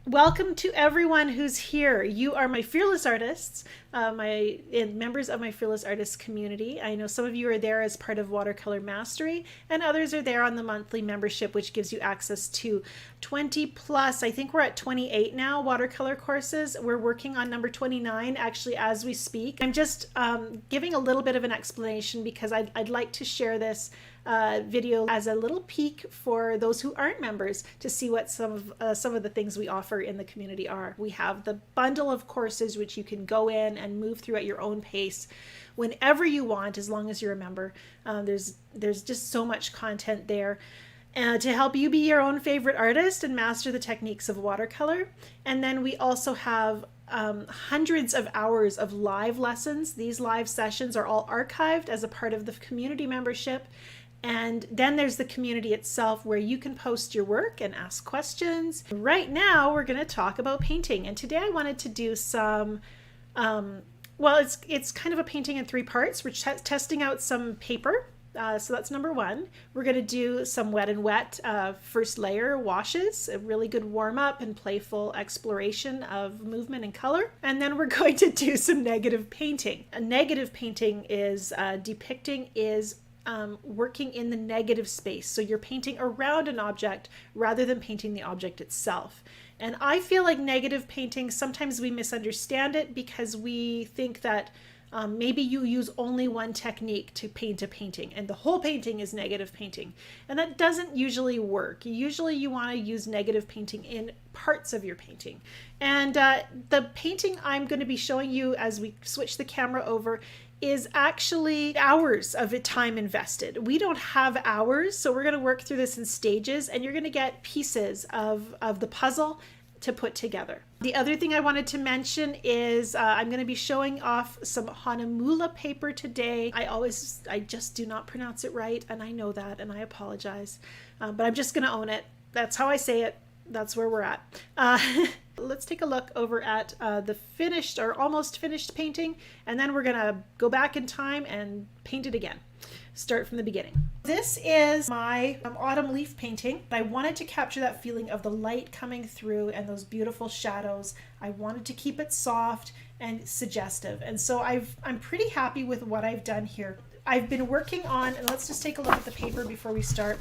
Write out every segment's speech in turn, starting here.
Welcome to everyone who's here. You are my fearless artists, members of my fearless artists community. I know some of you are there as part of Watercolor Mastery, and others are there on the monthly membership, which gives you access to 20 plus. I think we're at 28 now watercolor courses. We're working on number 29 actually as we speak. I'm just giving a little bit of an explanation because I'd like to share this video as a little peek for those who aren't members to see what some of the things we offer in the community are. We have the bundle of courses which you can go in and move through at your own pace whenever you want, as long as you're a member. There's just so much content there to help you be your own favorite artist and master the techniques of watercolor. And then we also have hundreds of hours of live lessons. These live sessions are all archived as a part of the community membership. And then there's the community itself where you can post your work and ask questions. Right now, we're going to talk about painting. And today I wanted to do some, well, it's kind of a painting in three parts. We're testing out some paper. So that's number one. We're going to do some wet and wet first layer washes, a really good warm up and playful exploration of movement and color. And then we're going to do some negative painting. A negative painting is working in the negative space. So you're painting around an object rather than painting the object itself. And I feel like negative painting, sometimes we misunderstand it because we think that maybe you use only one technique to paint a painting and the whole painting is negative painting. And that doesn't usually work. Usually you want to use negative painting in parts of your painting. And the painting I'm going to be showing you as we switch the camera over is actually hours of time invested. We don't have hours, so we're going to work through this in stages and you're going to get pieces of the puzzle to put together. The other thing I wanted to mention is I'm going to be showing off some Hahnemühle paper today. I just do not pronounce it right, and I know that, and I apologize, but I'm just going to own it. That's how I say it. That's where we're at. Let's take a look over at the finished or almost finished painting, and then we're gonna go back in time and paint it again. Start from the beginning. This is my autumn leaf painting. I wanted to capture that feeling of the light coming through and those beautiful shadows. I wanted to keep it soft and suggestive, and so I'm pretty happy with what I've done here. I've been working on, and let's just take a look at the paper before we start.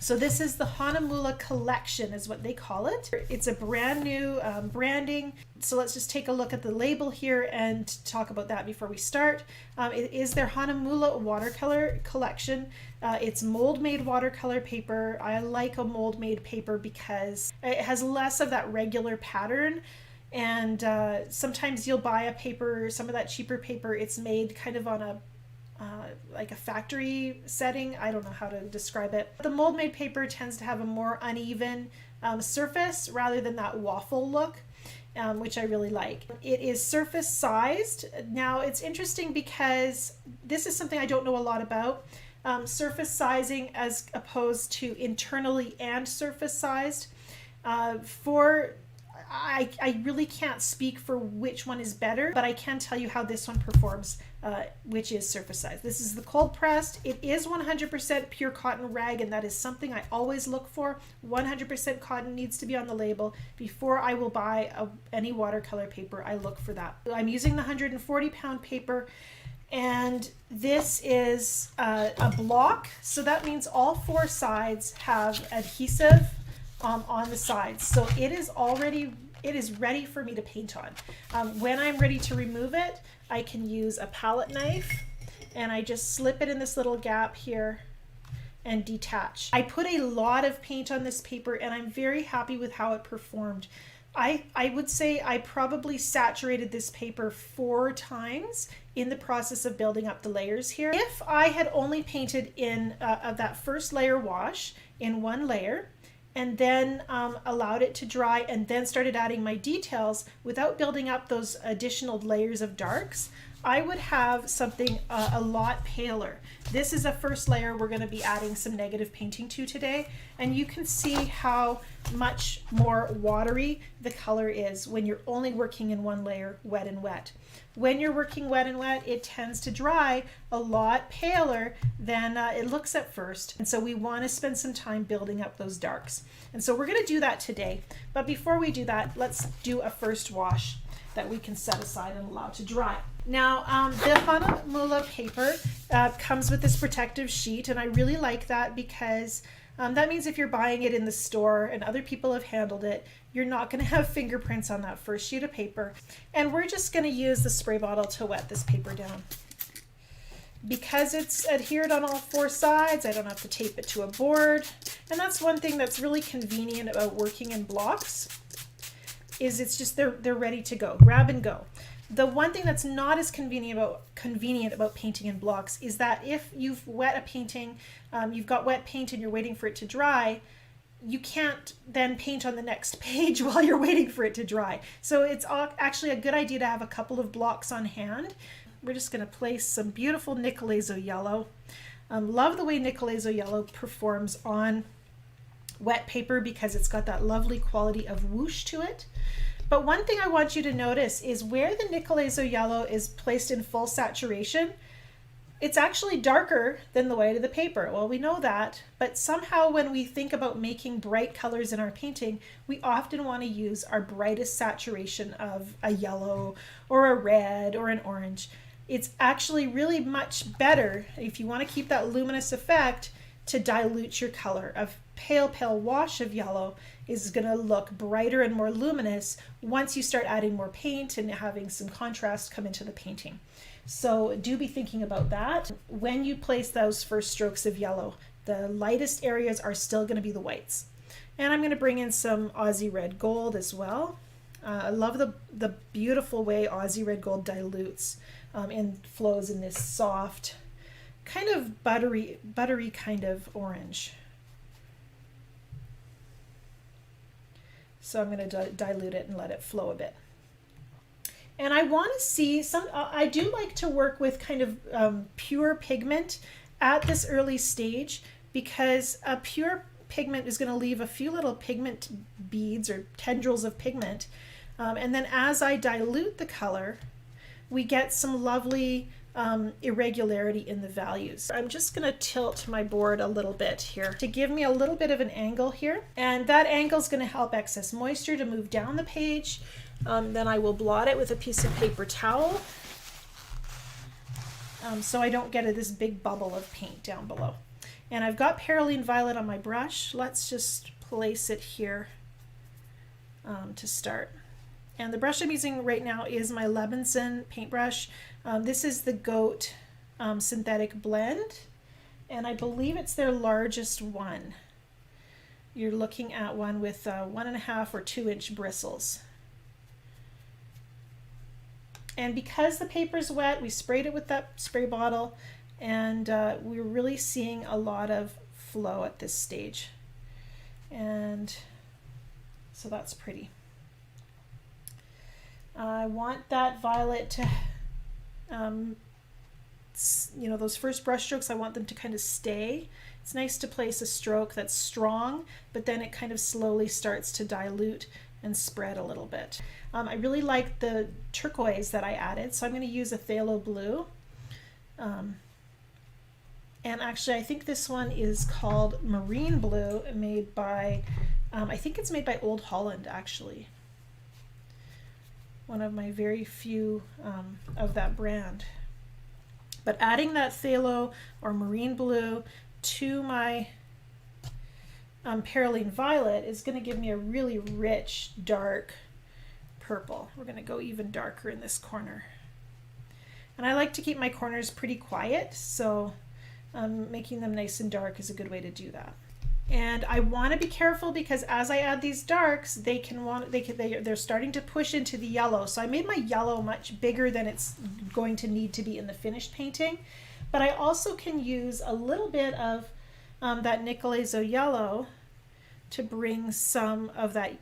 So this is the Hahnemühle collection is what they call it. It's a brand new branding. So let's just take a look at the label here and talk about that before we start. It is their Hahnemühle watercolor collection. It's mold made watercolor paper. I like a mold made paper because it has less of that regular pattern. And sometimes you'll buy a paper, some of that cheaper paper, it's made kind of on a like a factory setting. I don't know how to describe it. The mold made paper tends to have a more uneven surface rather than that waffle look, which I really like. It is surface sized. Now it's interesting because this is something I don't know a lot about. Surface sizing as opposed to internally and surface sized. I really can't speak for which one is better, but I can tell you how this one performs, which is surface size. This is the cold pressed. It is 100% pure cotton rag, and that is something I always look for. 100% cotton needs to be on the label. Before I will buy any watercolor paper, I look for that. I'm using the 140 pound paper, and this is a block, so that means all four sides have adhesive on the sides. So it is ready for me to paint on. When I'm ready to remove it, I can use a palette knife and I just slip it in this little gap here and detach. I put a lot of paint on this paper and I'm very happy with how it performed. I would say I probably saturated this paper 4 times in the process of building up the layers here. If I had only painted in of that first layer wash in one layer, and then allowed it to dry and then started adding my details without building up those additional layers of darks, I would have something a lot paler. This is a first layer we're going to be adding some negative painting to today, and you can see how much more watery the color is when you're only working in one layer, wet and wet. When you're working wet and wet, it tends to dry a lot paler than it looks at first. And so we want to spend some time building up those darks. And so we're going to do that today. But before we do that, let's do a first wash that we can set aside and allow to dry. Now, the Hahnemühle paper comes with this protective sheet, and I really like that because that means if you're buying it in the store and other people have handled it, you're not going to have fingerprints on that first sheet of paper. And we're just going to use the spray bottle to wet this paper down. Because it's adhered on all four sides, I don't have to tape it to a board. And that's one thing that's really convenient about working in blocks, is it's just they're ready to go, grab and go. The one thing that's not as convenient about painting in blocks is that if you've wet a painting, you've got wet paint and you're waiting for it to dry, you can't then paint on the next page while you're waiting for it to dry. So it's actually a good idea to have a couple of blocks on hand. We're just going to place some beautiful Nicolazo yellow. Love the way Nicolazo yellow performs on wet paper because it's got that lovely quality of whoosh to it. But one thing I want you to notice is where the Nicolazo yellow is placed in full saturation, it's actually darker than the white of the paper. Well, we know that, but somehow when we think about making bright colors in our painting, we often want to use our brightest saturation of a yellow or a red or an orange. It's actually really much better, if you want to keep that luminous effect, to dilute your color. A pale wash of yellow is going to look brighter and more luminous once you start adding more paint and having some contrast come into the painting. So do be thinking about that. When you place those first strokes of yellow, the lightest areas are still going to be the whites. And I'm going to bring in some Aussie Red Gold as well. I love the beautiful way Aussie Red Gold dilutes and flows in this soft, kind of buttery kind of orange. So I'm going to dilute it and let it flow a bit. And I want to see I do like to work with kind of pure pigment at this early stage, because a pure pigment is going to leave a few little pigment beads or tendrils of pigment. And then as I dilute the color, we get some lovely irregularity in the values. I'm just going to tilt my board a little bit here to give me a little bit of an angle here. And that angle is going to help excess moisture to move down the page. Then I will blot it with a piece of paper towel so I don't get this big bubble of paint down below. And I've got Perylene Violet on my brush. Let's just place it here to start. And the brush I'm using right now is my Levinson paintbrush. This is the Goat synthetic blend, and I believe it's their largest one. You're looking at one with 1.5 or 2 inch bristles. And because the paper's wet, we sprayed it with that spray bottle, and we're really seeing a lot of flow at this stage. And so that's pretty. I want that violet to, those first brush strokes, I want them to kind of stay. It's nice to place a stroke that's strong, but then it kind of slowly starts to dilute and spread a little bit. I really like the turquoise that I added, so I'm going to use a phthalo blue. And actually, I think this one is called Marine Blue, made by, I think it's made by Old Holland, actually. One of my very few of that brand. But adding that phthalo or marine blue to my Perylene Violet is going to give me a really rich, dark purple. We're going to go even darker in this corner. And I like to keep my corners pretty quiet, so making them nice and dark is a good way to do that. And I want to be careful because as I add these darks, they're starting to push into the yellow. So I made my yellow much bigger than it's going to need to be in the finished painting. But I also can use a little bit of that Nicolazo yellow to bring some of that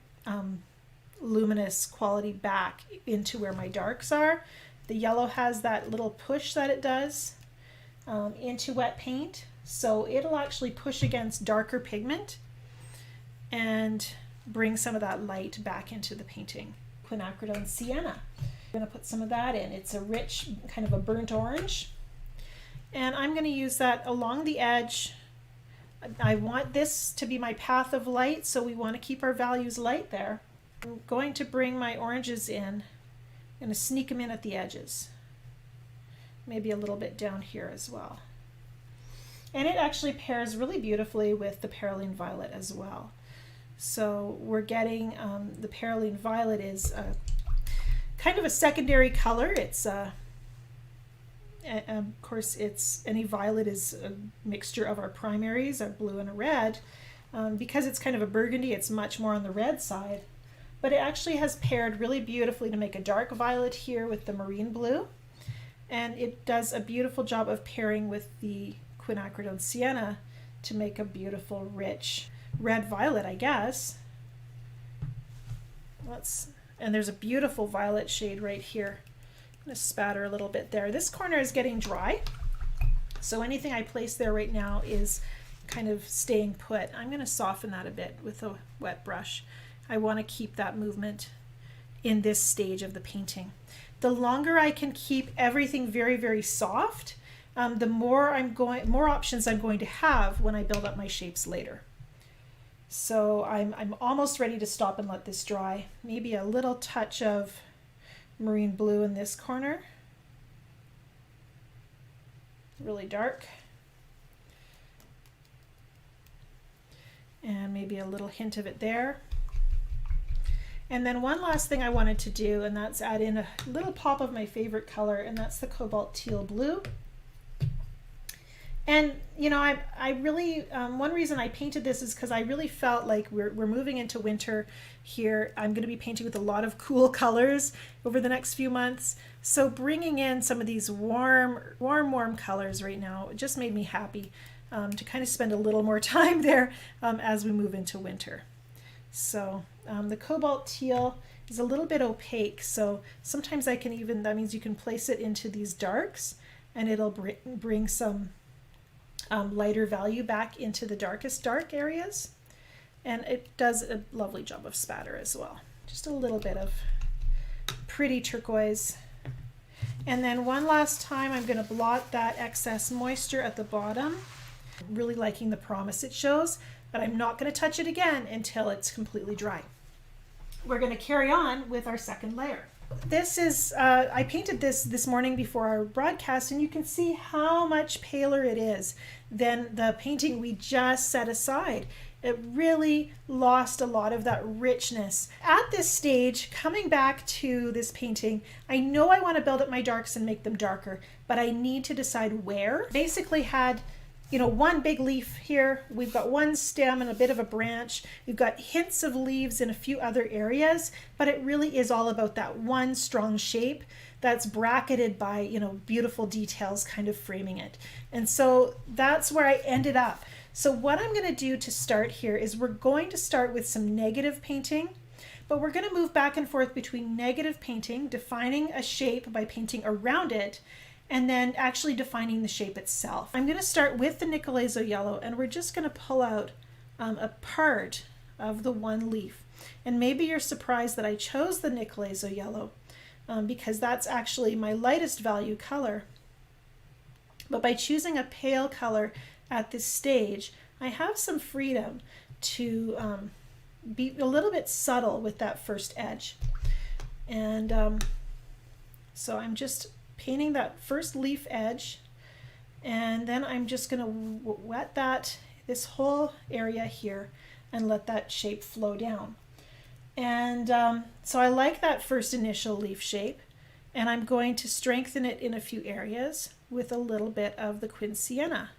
luminous quality back into where my darks are. The yellow has that little push that it does into wet paint. So it'll actually push against darker pigment and bring some of that light back into the painting. Quinacridone Sienna. I'm going to put some of that in. It's a rich, kind of a burnt orange. And I'm going to use that along the edge. I want this to be my path of light, so we want to keep our values light there. I'm going to bring my oranges in. I'm going to sneak them in at the edges. Maybe a little bit down here as well. And it actually pairs really beautifully with the Perylene Violet as well. So we're getting, the Perylene Violet is kind of a secondary color. It's of course, any violet is a mixture of our primaries, a blue and a red. Because it's kind of a burgundy, it's much more on the red side. But it actually has paired really beautifully to make a dark violet here with the marine blue. And it does a beautiful job of pairing with the Quinacridone Sienna to make a beautiful, rich red violet, I guess. And there's a beautiful violet shade right here. I'm going to spatter a little bit there. This corner is getting dry, so anything I place there right now is kind of staying put. I'm going to soften that a bit with a wet brush. I want to keep that movement in this stage of the painting. The longer I can keep everything very, very soft, the more options I'm going to have when I build up my shapes later. So I'm almost ready to stop and let this dry. Maybe a little touch of marine blue in this corner. Really dark. And maybe a little hint of it there. And then one last thing I wanted to do, and that's add in a little pop of my favorite color, and that's the cobalt teal blue. And you know, I really, one reason I painted this is because I really felt like we're moving into winter here. I'm going to be painting with a lot of cool colors over the next few months. So bringing in some of these warm colors right now just made me happy to kind of spend a little more time there as we move into winter. So the cobalt teal is a little bit opaque, so sometimes I can even, that means you can place it into these darks and it'll bring some lighter value back into the darkest dark areas. And it does a lovely job of spatter as well. Just a little bit of pretty turquoise. And then one last time I'm going to blot that excess moisture at the bottom. Really liking the promise it shows, but I'm not going to touch it again until it's completely dry. We're going to carry on with our second layer. This is, I painted this morning before our broadcast, and you can see how much paler it is than the painting we just set aside. It really lost a lot of that richness. At this stage, coming back to this painting, I know I want to build up my darks and make them darker, but I need to decide where. Basically had, you know, one big leaf here. We've got one stem and a bit of a branch. We've got hints of leaves in a few other areas, but it really is all about that one strong shape that's bracketed by, you know, beautiful details kind of framing it. And so that's where I ended up. So what I'm going to do to start here is we're going to start with some negative painting, but we're going to move back and forth between negative painting, defining a shape by painting around it, and then actually defining the shape itself. I'm going to start with the Nicolazo yellow, and we're just going to pull out a part of the one leaf. And maybe you're surprised that I chose the Nicolazo yellow because that's actually my lightest value color. But by choosing a pale color at this stage, I have some freedom to be a little bit subtle with that first edge. And so I'm just painting that first leaf edge, and then I'm just going to wet this whole area here and let that shape flow down. And so I like that first initial leaf shape, and I'm going to strengthen it in a few areas with a little bit of the Quin Sienna.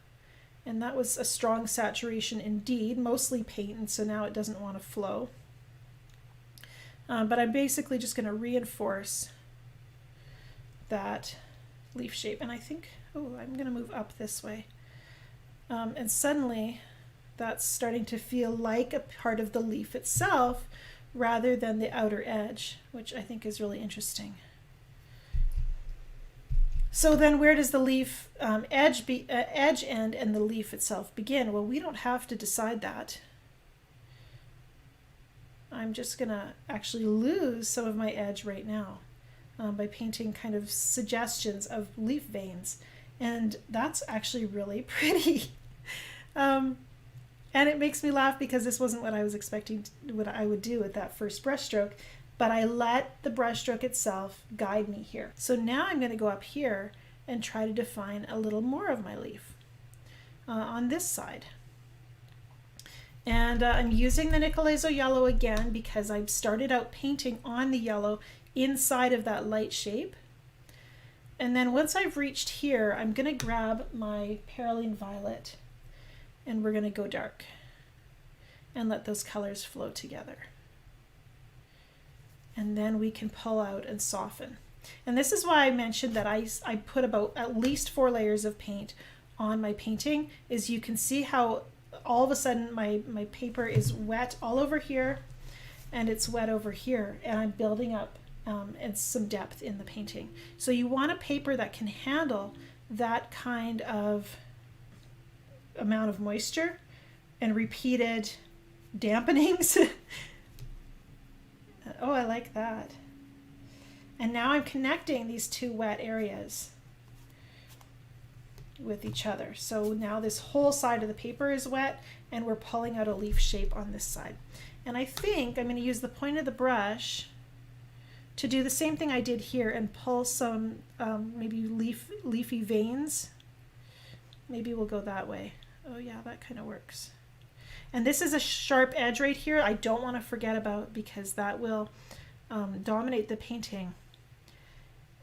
And that was a strong saturation indeed, mostly paint, and so now it doesn't want to flow. But I'm basically just going to reinforce that leaf shape. And I think, oh, I'm going to move up this way. And suddenly that's starting to feel like a part of the leaf itself rather than the outer edge, which I think is really interesting. So then where does the leaf edge end and the leaf itself begin? Well, we don't have to decide that. I'm just gonna actually lose some of my edge right now by painting kind of suggestions of leaf veins. And that's actually really pretty. And it makes me laugh because this wasn't what I was expecting, what I would do with that first brush stroke, but I let the brush stroke itself guide me here. So now I'm going to go up here and try to define a little more of my leaf on this side. And I'm using the Nicolazo yellow again because I've started out painting on the yellow inside of that light shape. And then once I've reached here, I'm going to grab my Perylene Violet and we're going to go dark and let those colors flow together. And then we can pull out and soften. And this is why I mentioned that I put about at least 4 layers of paint on my painting, is you can see how all of a sudden my paper is wet all over here and it's wet over here, and I'm building up and some depth in the painting. So you want a paper that can handle that kind of amount of moisture and repeated dampenings. Oh, I like that. And now I'm connecting these 2 wet areas with each other. So now this whole side of the paper is wet and we're pulling out a leaf shape on this side. And I think I'm going to use the point of the brush to do the same thing I did here and pull some maybe leafy veins. Maybe we'll go that way. Oh yeah, that kind of works. And this is a sharp edge right here I don't want to forget about because that will dominate the painting.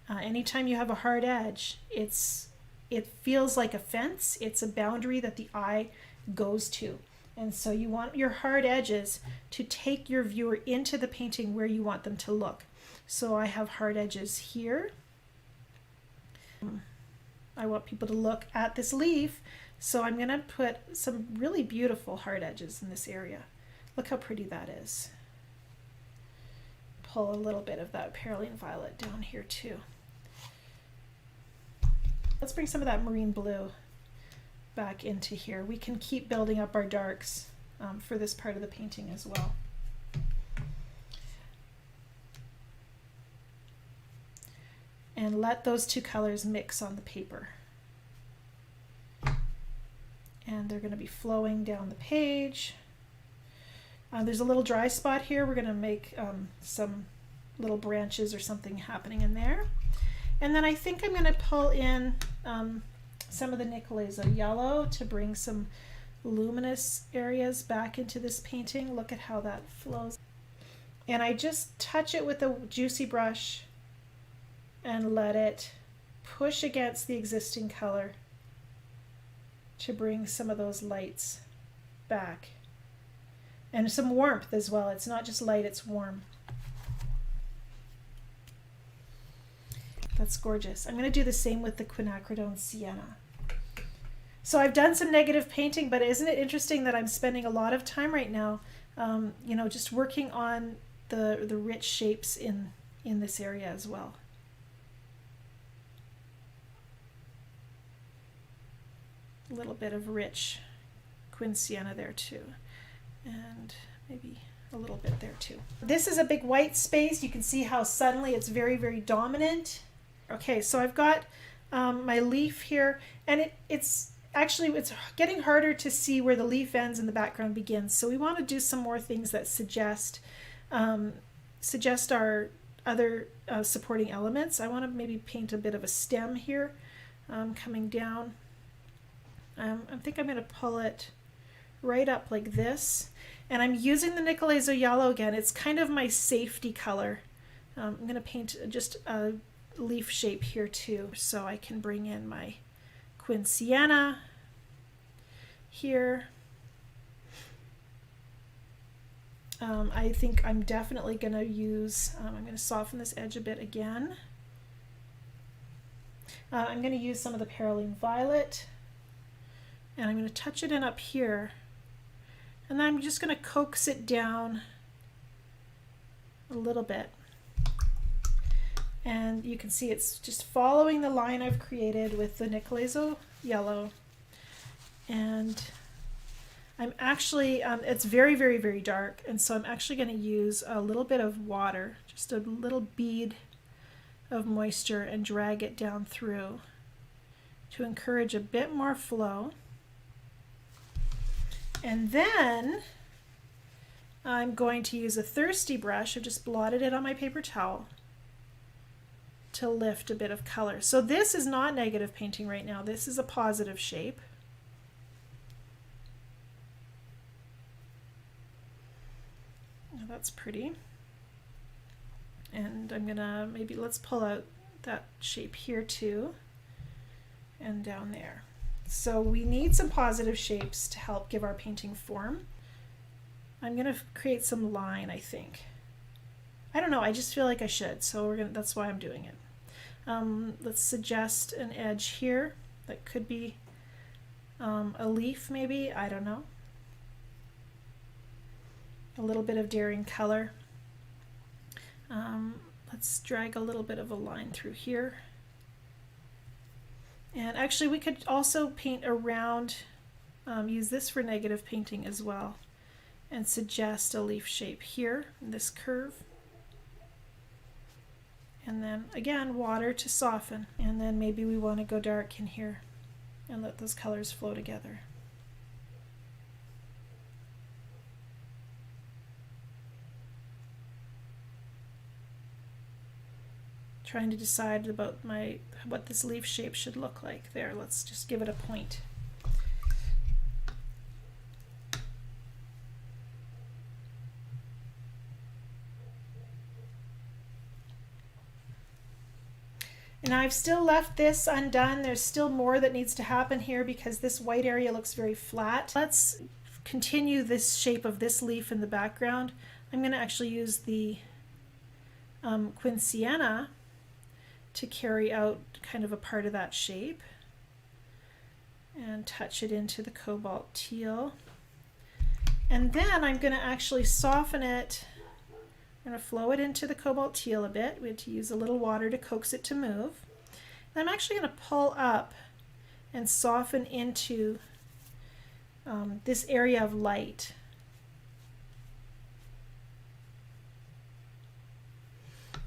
Anytime you have a hard edge, it feels like a fence. It's a boundary that the eye goes to. And so you want your hard edges to take your viewer into the painting where you want them to look. So I have hard edges here. I want people to look at this leaf, so I'm going to put some really beautiful hard edges in this area. Look how pretty that is. Pull a little bit of that Perylene Violet down here too. Let's bring some of that marine blue back into here. We can keep building up our darks for this part of the painting as well. And let those 2 colors mix on the paper. And they're going to be flowing down the page. There's a little dry spot here. We're going to make some little branches or something happening in there. And then I think I'm going to pull in some of the Nicolazo yellow to bring some luminous areas back into this painting. Look at how that flows. And I just touch it with a juicy brush and let it push against the existing color to bring some of those lights back. And some warmth as well. It's not just light, it's warm. That's gorgeous. I'm going to do the same with the quinacridone sienna. So I've done some negative painting, but isn't it interesting that I'm spending a lot of time right now, you know, just working on the rich shapes in this area as well. A little bit of rich quin sienna there too, and maybe a little bit there too. This is a big white space. You can see how suddenly it's very, very dominant. Okay, so I've got my leaf here, and it's getting harder to see where the leaf ends and the background begins. So we want to do some more things that suggest our other supporting elements. I want to maybe paint a bit of a stem here coming down. I think I'm going to pull it right up like this, and I'm using the Nicolazo yellow again. It's kind of my safety color. I'm going to paint just a leaf shape here too, so I can bring in my quin sienna here. I think I'm definitely going to use, I'm going to soften this edge a bit again. I'm going to use some of the Perylene Violet, and I'm going to touch it in up here, and then I'm just going to coax it down a little bit. And you can see it's just following the line I've created with the Nicolazo yellow. And I'm actually, it's very, very, very dark. And so I'm actually going to use a little bit of water, just a little bead of moisture, and drag it down through to encourage a bit more flow. And then I'm going to use a thirsty brush. I've just blotted it on my paper towel to lift a bit of color. So this is not negative painting right now. This is a positive shape. Oh, that's pretty. And I'm gonna, maybe let's pull out that shape here too, and down there. So we need some positive shapes to help give our painting form. I'm gonna create some line, I think. I don't know, I just feel like I should, so that's why I'm doing it. Let's suggest an edge here that could be a leaf maybe, I don't know. A little bit of daring color. Let's drag a little bit of a line through here. And actually we could also paint around, use this for negative painting as well, and suggest a leaf shape here in this curve. And then again, water to soften. And then maybe we want to go dark in here and let those colors flow together. Trying to decide about what this leaf shape should look like. There, let's just give it a point. And I've still left this undone. There's still more that needs to happen here because this white area looks very flat. Let's continue this shape of this leaf in the background. I'm going to actually use the Quinsiena to carry out kind of a part of that shape and touch it into the cobalt teal. And then I'm going to actually soften it. I'm going to flow it into the cobalt teal a bit. We had to use a little water to coax it to move. And I'm actually going to pull up and soften into this area of light.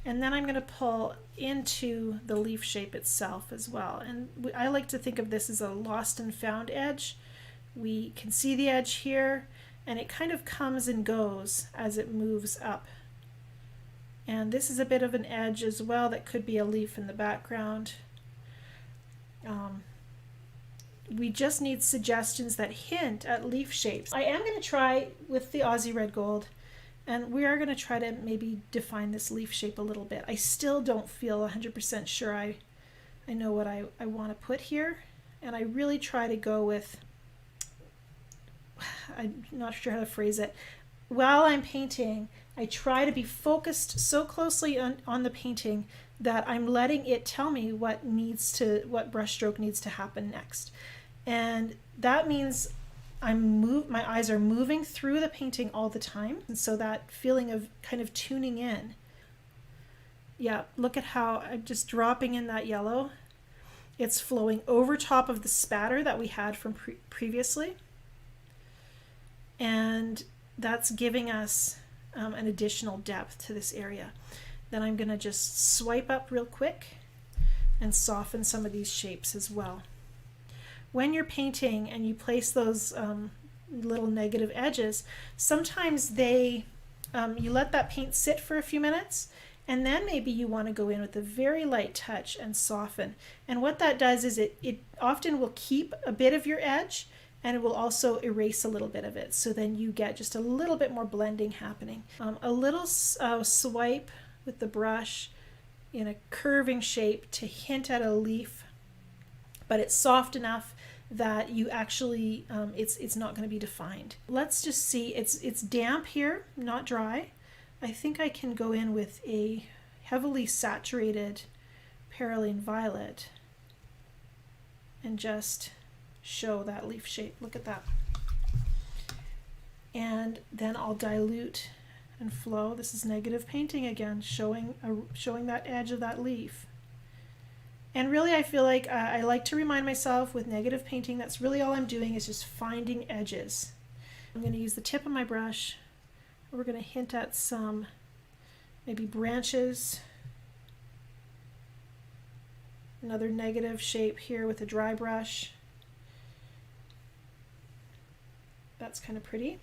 And then I'm going to pull into the leaf shape itself as well. And I like to think of this as a lost and found edge. We can see the edge here, and it kind of comes and goes as it moves up. And this is a bit of an edge as well that could be a leaf in the background. We just need suggestions that hint at leaf shapes. I am going to try with the Aussie Red Gold, and we are going to try to maybe define this leaf shape a little bit. I still don't feel 100% sure I know what I want to put here, and I really try to go with, I'm not sure how to phrase it. While I'm painting, I try to be focused so closely on the painting that I'm letting it tell me what brushstroke needs to happen next. And that means my eyes are moving through the painting all the time. And so that feeling of kind of tuning in. Yeah, look at how I'm just dropping in that yellow. It's flowing over top of the spatter that we had from previously. And that's giving us an additional depth to this area. Then I'm going to just swipe up real quick and soften some of these shapes as well. When you're painting and you place those little negative edges, sometimes you let that paint sit for a few minutes, and then maybe you want to go in with a very light touch and soften. And what that does is it often will keep a bit of your edge, and it will also erase a little bit of it. So then you get just a little bit more blending happening. A little swipe with the brush in a curving shape to hint at a leaf, but it's soft enough that you actually, it's not going to be defined. Let's just see, it's damp here, not dry. I think I can go in with a heavily saturated Perylene Violet and just show that leaf shape. Look at that. And then I'll dilute and flow. This is negative painting again, showing that edge of that leaf. And really, I feel like I like to remind myself with negative painting, that's really all I'm doing is just finding edges. I'm going to use the tip of my brush. We're going to hint at some maybe branches. Another negative shape here with a dry brush. That's kind of pretty.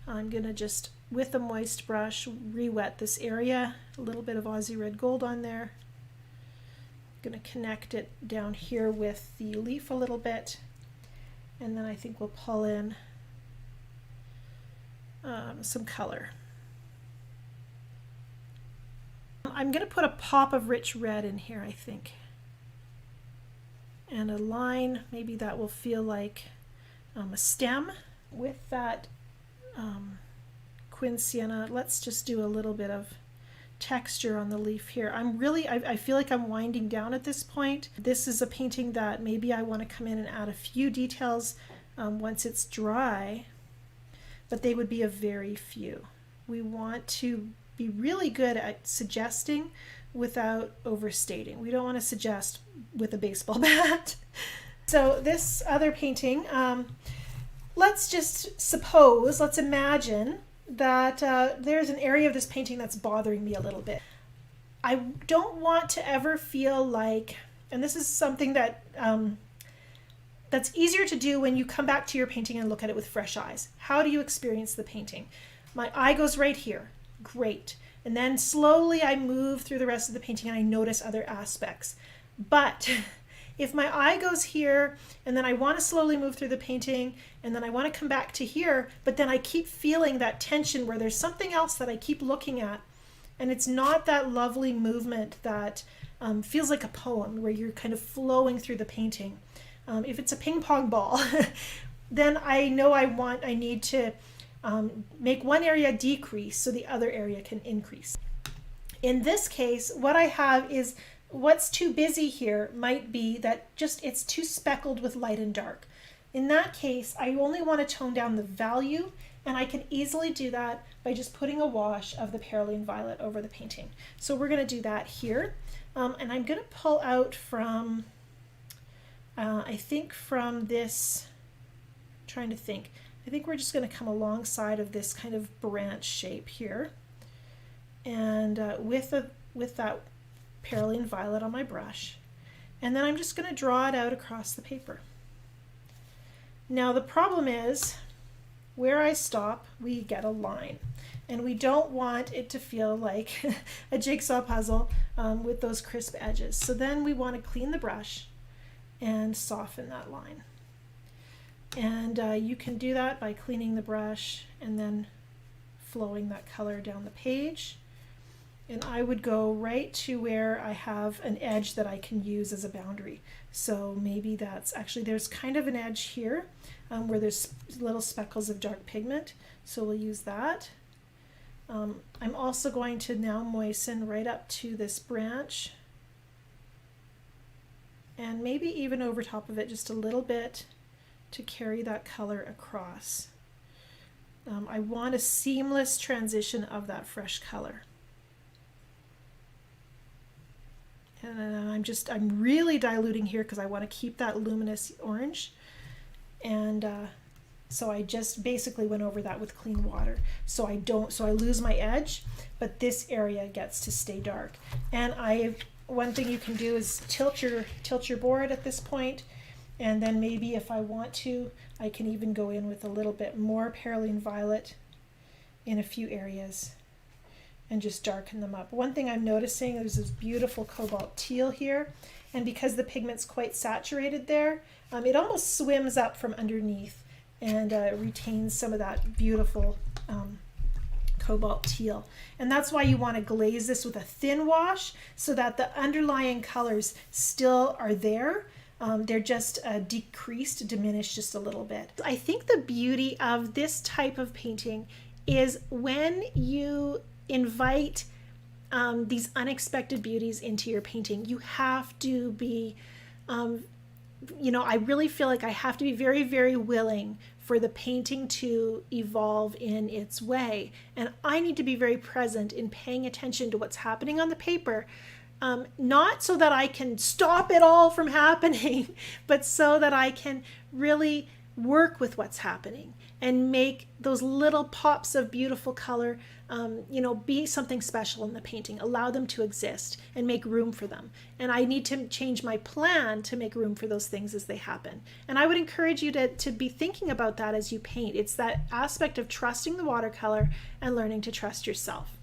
I'm going to just, with a moist brush, re-wet this area. A little bit of Aussie Red Gold on there. I'm going to connect it down here with the leaf a little bit. And then I think we'll pull in some color. I'm going to put a pop of rich red in here, I think. And a line, maybe that will feel like a stem. With that Quin Sienna, let's just do a little bit of texture on the leaf here. I feel like I'm winding down at this point. This is a painting that maybe I want to come in and add a few details once it's dry, but they would be a very few. We want to be really good at suggesting without overstating. We don't want to suggest with a baseball bat. So this other painting, let's imagine that there's an area of this painting that's bothering me a little bit. I don't want to ever feel like, and this is something that that's easier to do when you come back to your painting and look at it with fresh eyes. How do you experience the painting? My eye goes right here. Great. And then slowly I move through the rest of the painting and I notice other aspects. But if my eye goes here and then I want to slowly move through the painting and then I want to come back to here, but then I keep feeling that tension where there's something else that I keep looking at, and it's not that lovely movement that feels like a poem where you're kind of flowing through the painting. If it's a ping pong ball, then I know I need to make one area decrease so the other area can increase. In this case, what I have is what's too busy here might be that just it's too speckled with light and dark. In that case, I only want to tone down the value, and I can easily do that by just putting a wash of the Perylene Violet over the painting. So we're going to do that here. And I'm going to pull out from, I think from this, trying to think, I think we're just going to come alongside of this kind of branch shape here. And with that Perylene Violet on my brush. And then I'm just going to draw it out across the paper. Now the problem is, where I stop, we get a line. And we don't want it to feel like a jigsaw puzzle with those crisp edges. So then we want to clean the brush and soften that line. And you can do that by cleaning the brush and then flowing that color down the page. And I would go right to where I have an edge that I can use as a boundary. So maybe that's actually, there's kind of an edge here where there's little speckles of dark pigment. So we'll use that. I'm also going to now moisten right up to this branch. And maybe even over top of it just a little bit to carry that color across. I want a seamless transition of that fresh color. And I'm really diluting here because I want to keep that luminous orange. And so I just basically went over that with clean water. So I lose my edge, but this area gets to stay dark. And one thing you can do is tilt your board at this point, and then maybe if I want to, I can even go in with a little bit more Perylene Violet in a few areas and just darken them up. One thing I'm noticing, there's this beautiful cobalt teal here, and because the pigment's quite saturated there, it almost swims up from underneath and retains some of that beautiful cobalt teal. And that's why you want to glaze this with a thin wash so that the underlying colors still are there. They're just diminished just a little bit. I think the beauty of this type of painting is when you invite these unexpected beauties into your painting. You have to be, I really feel like I have to be very, very willing for the painting to evolve in its way. And I need to be very present in paying attention to what's happening on the paper, not so that I can stop it all from happening, but so that I can really work with what's happening and make those little pops of beautiful color, be something special in the painting, allow them to exist and make room for them. And I need to change my plan to make room for those things as they happen. And I would encourage you to be thinking about that as you paint. It's that aspect of trusting the watercolor and learning to trust yourself.